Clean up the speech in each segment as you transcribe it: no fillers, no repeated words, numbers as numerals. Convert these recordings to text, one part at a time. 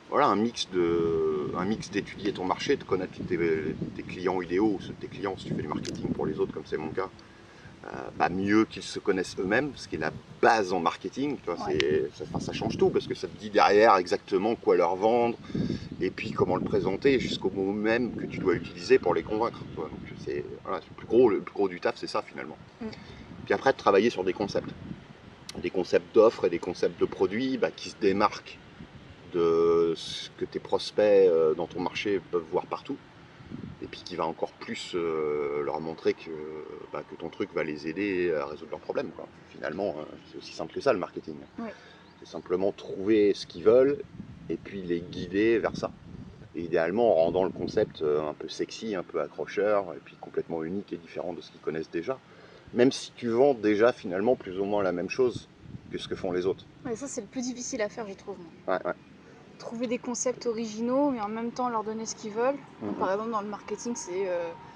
voilà, un mix d'étudier ton marché, de connaître tes clients idéaux, tes clients si tu fais du marketing pour les autres, comme c'est mon cas, mieux qu'ils se connaissent eux-mêmes, ce qui est la base en marketing. Tu vois, Ouais. ça change tout parce que ça te dit derrière exactement quoi leur vendre et puis comment le présenter jusqu'au mot même que tu dois utiliser pour les convaincre. Tu vois. Donc voilà, le plus gros du taf, c'est ça finalement. Mm. Puis après, de travailler sur des concepts d'offres et des concepts de produits qui se démarquent de ce que tes prospects dans ton marché peuvent voir partout, et puis qui va encore plus leur montrer que ton truc va les aider à résoudre leurs problèmes, quoi. Finalement, c'est aussi simple que ça le marketing. Ouais. C'est simplement trouver ce qu'ils veulent et puis les guider vers ça. Et idéalement en rendant le concept un peu sexy, un peu accrocheur, et puis complètement unique et différent de ce qu'ils connaissent déjà. Même si tu vends déjà finalement plus ou moins la même chose que ce que font les autres. Ouais, ça, c'est le plus difficile à faire, je trouve. Moi. Ouais, ouais. Trouver des concepts originaux, mais en même temps leur donner ce qu'ils veulent. Donc, Mhm. par exemple, dans le marketing, c'est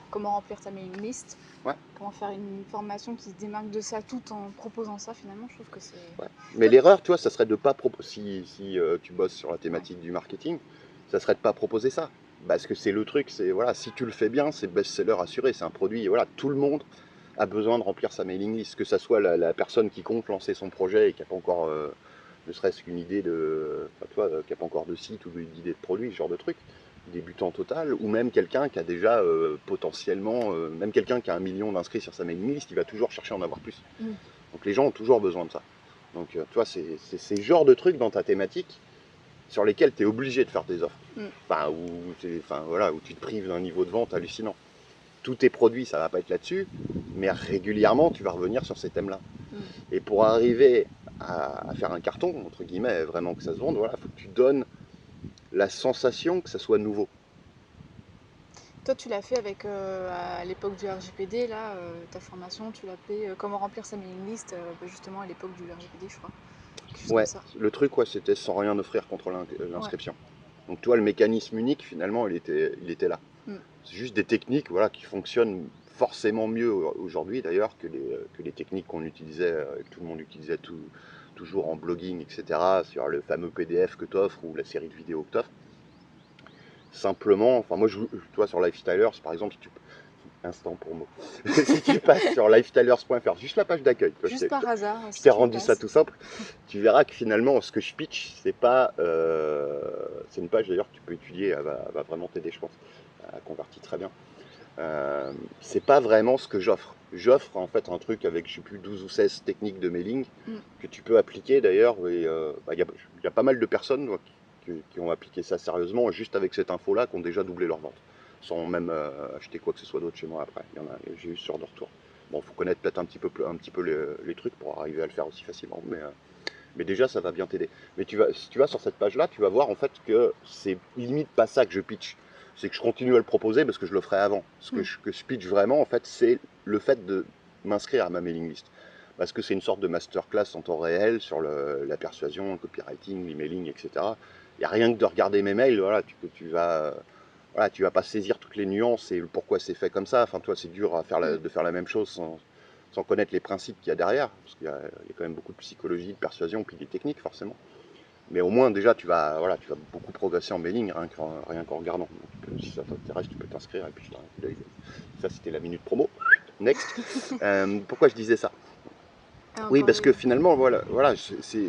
comment remplir ta mailing list, Ouais, comment faire une formation qui se démarque de ça tout en proposant ça. Finalement, je trouve que c'est. ouais. Mais Toi, l'erreur, tu vois, ça serait de pas si tu bosses sur la ouais. thématique du marketing, ça serait de pas proposer ça. Parce que c'est le truc, c'est voilà, si tu le fais bien, c'est best-seller assuré, c'est un produit. Voilà, tout le monde a besoin de remplir sa mailing list, que ça soit la personne qui compte lancer son projet et qui n'a pas encore, ne serait-ce qu'une idée de, enfin, tu vois, qui n'a pas encore de site ou d'idée de produit, ce genre de truc, débutant total, ou même quelqu'un qui a déjà potentiellement, même quelqu'un qui a 1 million d'inscrits sur sa mailing list, il va toujours chercher à en avoir plus. Mm. Donc les gens ont toujours besoin de ça. Donc tu vois, c'est ces genres de trucs dans ta thématique sur lesquels tu es obligé de faire des offres. Mm. Voilà, où tu te prives d'un niveau de vente hallucinant. Tous tes produits, ça va pas être là-dessus, mais régulièrement, tu vas revenir sur ces thèmes-là. Mm. Et pour arriver à faire un carton, entre guillemets, vraiment que ça se vende, voilà, faut que tu donnes la sensation que ça soit nouveau. Toi, tu l'as fait avec, à l'époque du RGPD, là, ta formation, tu l'as appelée comment remplir sa mailing list, justement à l'époque du RGPD, je crois. Quelque chose comme Ouais, ça. le truc, ouais, c'était sans rien offrir contre Ouais. l'inscription. Donc, toi, le mécanisme unique, finalement, il était là. Mm. C'est juste des techniques voilà, qui fonctionnent forcément mieux aujourd'hui, d'ailleurs, que les techniques qu'on utilisait, que tout le monde utilisait toujours en blogging, etc., sur le fameux PDF que tu offres ou la série de vidéos que tu offres. Simplement, enfin, moi, toi, sur Lifestylers, par exemple, si tu instant pour moi. Si tu passes sur lifestylers.fr, juste la page d'accueil, Juste par hasard, je si t'ai tu y rendu ça passes. tout simple, tu verras que finalement, ce que je pitch, c'est pas. C'est une page d'ailleurs que tu peux étudier, elle va vraiment t'aider, je pense. Elle convertit très bien. C'est pas vraiment ce que j'offre. J'offre en fait un truc avec, je sais plus, 12 ou 16 techniques de mailing Mm. que tu peux appliquer d'ailleurs. Y a pas mal de personnes qui ont appliqué ça sérieusement, juste avec cette info-là, qui ont déjà doublé leur vente, sans même acheter quoi que ce soit d'autre chez moi après. J'ai eu ce genre de retour. Bon, faut connaître peut-être un petit peu les trucs pour arriver à le faire aussi facilement, mais déjà ça va bien t'aider. Mais si tu vas sur cette page-là, tu vas voir en fait que c'est limite pas ça que je pitch. C'est que je continue à le proposer parce que je le ferai avant. Mm. Que je pitch vraiment, en fait, c'est le fait de m'inscrire à ma mailing list. Parce que c'est une sorte de masterclass en temps réel sur la persuasion, le copywriting, l'emailing, etc. Il n'y a rien que de regarder mes mails, voilà, tu vas pas saisir toutes les nuances et pourquoi c'est fait comme ça. Enfin, toi, c'est dur Mm. de faire la même chose sans connaître les principes qu'il y a derrière, parce il y a quand même beaucoup de psychologie, de persuasion, puis des techniques forcément. Mais au moins déjà tu vas beaucoup progresser en mailing rien qu'en regardant. Donc, si ça t'intéresse, tu peux t'inscrire et puis je t'invite. Ça c'était la minute promo. Next. Pourquoi je disais ça? Et on Oui, parce parlait. que finalement voilà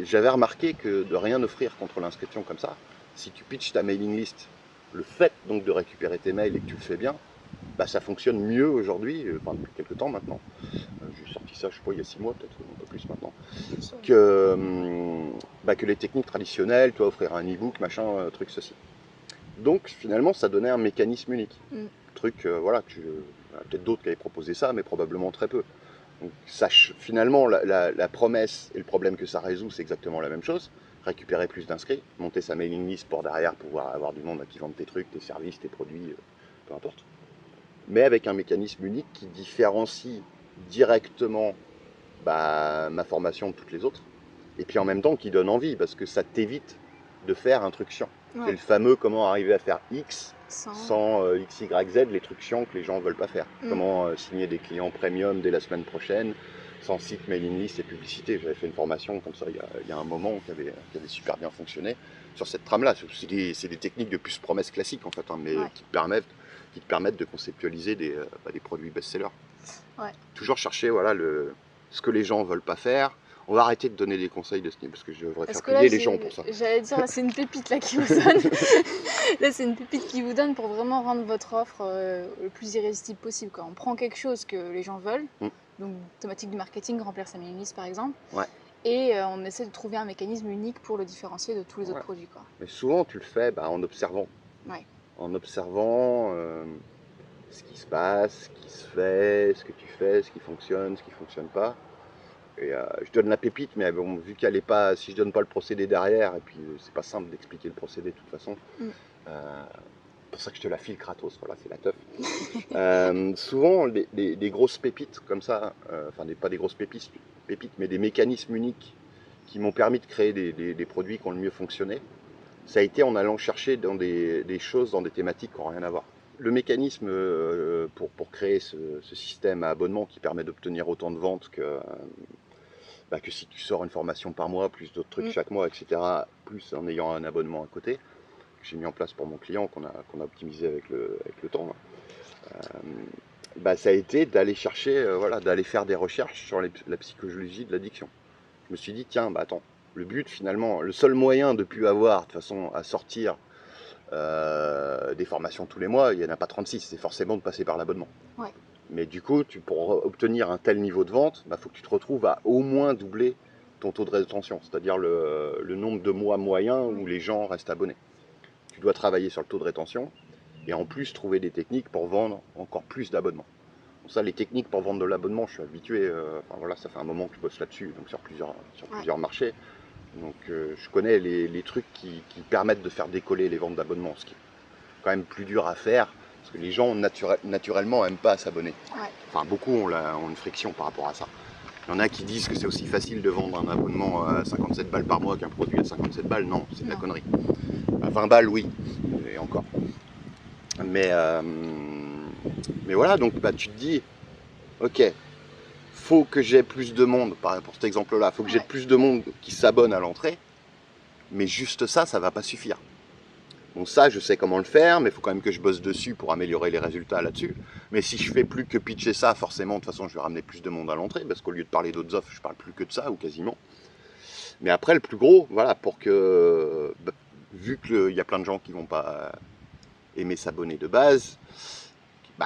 j'avais remarqué que de rien offrir contre l'inscription comme ça, si tu pitches ta mailing list, le fait donc de récupérer tes mails et que tu le fais bien, ça fonctionne mieux aujourd'hui, enfin depuis quelques temps maintenant. J'ai sorti ça, je sais pas, il y a 6 mois, peut-être un peu plus maintenant, Ça, que les techniques traditionnelles, toi, offrir un e-book, machin, truc, ceci. Donc, finalement, ça donnait un mécanisme unique. mm. Truc, voilà, peut-être d'autres qui avaient proposé ça, mais probablement très peu. Donc, finalement, la promesse et le problème que ça résout, c'est exactement la même chose. Récupérer plus d'inscrits, monter sa mailing list pour derrière pouvoir avoir du monde à qui vendre tes trucs, tes services, tes produits, peu importe. Mais avec un mécanisme unique qui différencie directement ma formation de toutes les autres, et puis en même temps qui donne envie, parce que ça t'évite de faire un truc chiant. C'est Ouais. le fameux comment arriver à faire X Sans. sans X, Y, Z, les trucs chiants que les gens ne veulent pas faire. Mm. Comment signer des clients premium dès la semaine prochaine, sans site, mailing list et publicité. J'avais fait une formation comme ça il y a un moment qui avait super bien fonctionné. sur cette trame-là. C'est des techniques de plus promesse classiques en fait, hein, mais Ouais. qui te permettent de conceptualiser des produits best-sellers. Ouais. Toujours chercher voilà, ce que les gens ne veulent pas faire. On va arrêter de donner des conseils de ce niveau parce que je devrais Parce faire que là, payer les gens pour ça. j'allais dire, là, c'est une pépite là qui vous donne. Là, c'est une pépite qui vous donne pour vraiment rendre votre offre le plus irrésistible possible, quoi. On prend quelque chose que les gens veulent, Mm. donc thématique du marketing, remplir sa mailing list par exemple, Ouais. et on essaie de trouver un mécanisme unique pour le différencier de tous les Ouais. autres produits, quoi. Mais souvent, tu le fais en observant. Ouais. En observant ce qui se passe, ce qui se fait, ce que tu fais, ce qui fonctionne, ce qui ne fonctionne pas. Et je donne la pépite, mais bon, vu qu'elle est pas, si je donne pas le procédé derrière, et puis c'est pas simple d'expliquer le procédé de toute façon, Mm. c'est pour ça que je te la file gratos, voilà, c'est la teuf. Souvent, des grosses pépites comme ça, enfin pas des grosses pépites, mais des mécanismes uniques qui m'ont permis de créer des produits qui ont le mieux fonctionné, ça a été en allant chercher dans des choses, dans des thématiques qui n'ont rien à voir. Le mécanisme pour créer ce système à abonnement qui permet d'obtenir autant de ventes que si tu sors une formation par mois, plus d'autres trucs chaque mois, etc., plus en ayant un abonnement à côté, que j'ai mis en place pour mon client, qu'on a optimisé avec le temps, ça a été d'aller chercher, voilà, d'aller faire des recherches sur la psychologie de l'addiction. Je me suis dit, tiens, attends, le but finalement, le seul moyen de plus avoir, de toute façon, à sortir des formations tous les mois, il n'y en a pas 36, c'est forcément de passer par l'abonnement. Ouais. Mais du coup, pour obtenir un tel niveau de vente, faut que tu te retrouves à au moins doubler ton taux de rétention, c'est-à-dire le nombre de mois moyens où les gens restent abonnés. Tu dois travailler sur le taux de rétention et en plus trouver des techniques pour vendre encore plus d'abonnements. Bon, ça, les techniques pour vendre de l'abonnement, je suis habitué, voilà, ça fait un moment que je bosse là-dessus, donc sur plusieurs marchés. Donc je connais les trucs qui permettent de faire décoller les ventes d'abonnement, ce qui est quand même plus dur à faire, parce que les gens naturellement n'aiment pas s'abonner. Ouais. Enfin, beaucoup ont une friction par rapport à ça. Il y en a qui disent que c'est aussi facile de vendre un abonnement à 57 balles par mois qu'un produit à 57 balles. Non, c'est de la connerie. À 20 balles, oui, et encore. Mais voilà, donc tu te dis, ok, faut que j'ai plus de monde, pour cet exemple-là, faut que j'ai plus de monde qui s'abonne à l'entrée, mais juste ça, ça va pas suffire. Bon, ça, je sais comment le faire, mais il faut quand même que je bosse dessus pour améliorer les résultats là-dessus. Mais si je fais plus que pitcher ça, forcément, de toute façon, je vais ramener plus de monde à l'entrée, parce qu'au lieu de parler d'autres offres, je parle plus que de ça, ou quasiment. Mais après, le plus gros, voilà, vu qu'il y a plein de gens qui vont pas aimer s'abonner de base,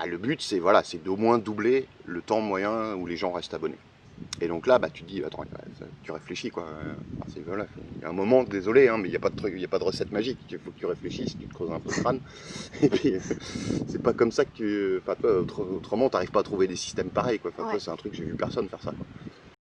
le but, c'est d'au moins doubler le temps moyen où les gens restent abonnés. Et donc là, tu te dis, attends, tu réfléchis quoi. Voilà, il y a un moment, désolé, mais il n'y a pas de truc, il n'y a pas de recette magique. Il faut que tu réfléchisses, tu te creuses un peu le crâne. Et puis, c'est pas comme ça que autrement, tu n'arrives pas à trouver des systèmes pareils, quoi. Toi, c'est un truc, j'ai vu personne faire ça, quoi.